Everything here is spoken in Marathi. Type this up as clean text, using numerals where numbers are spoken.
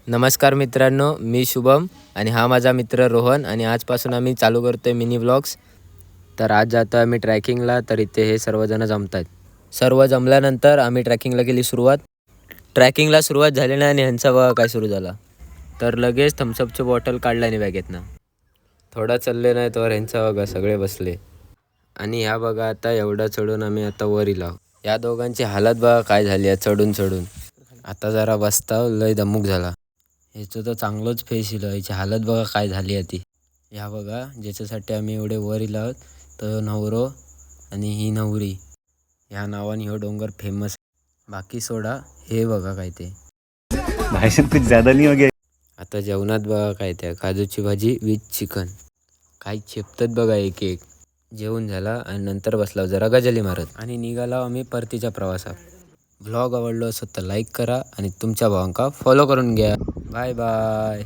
नमस्कार मित्रांनो, मी शुभम आणि हा माझा मित्र रोहन आणि आजपासून आम्ही चालू करतोय मिनी व्लॉग्स. तर आज जातो आम्ही ट्रॅकिंगला. तर इथे हे सर्वजण जमतात. सर्व जमल्यानंतर आम्ही ट्रॅकिंगला केली सुरुवात. ट्रॅकिंगला सुरुवात झाली नाही आणि ह्यांचा बघा काय सुरू झाला. तर लगेच थम्सअपची बॉटल काढला आणि बॅगेतनं. थोडा चालले नाही तर ह्यांचा बघा सगळे बसले. आणि ह्या बघा आता एवढा चढून आम्ही आता वर इलो. या दोघांची हालत बघा काय झाली आहे चढून चढून. आता जरा बसता लय दमुक झाला. ह्याचं तर चांगलंच फेस इलं. ह्याची हालत बघा काय झाली आहे ती. ह्या बघा ज्याच्यासाठी आम्ही एवढे वर इलो आहोत तर नवरो आणि ही नवरी ह्या नावाने ह्यो डोंगर फेमस. बाकी सोडा हे बघा काय ते. भाषण कुछ ज्यादा नहीं हो गया. आता जेवणात बघा काय त्या काजूची भाजी विथ चिकन. काय चेपतात बघा एक एक. जेवण झाला आणि नंतर बसला जरा गजाली मारत आणि निघाला आम्ही परतीच्या प्रवासात. व्लॉग आवडलो असेल तर लाईक करा आणि तुमच्या भावांका फॉलो करून घ्या. Bye bye.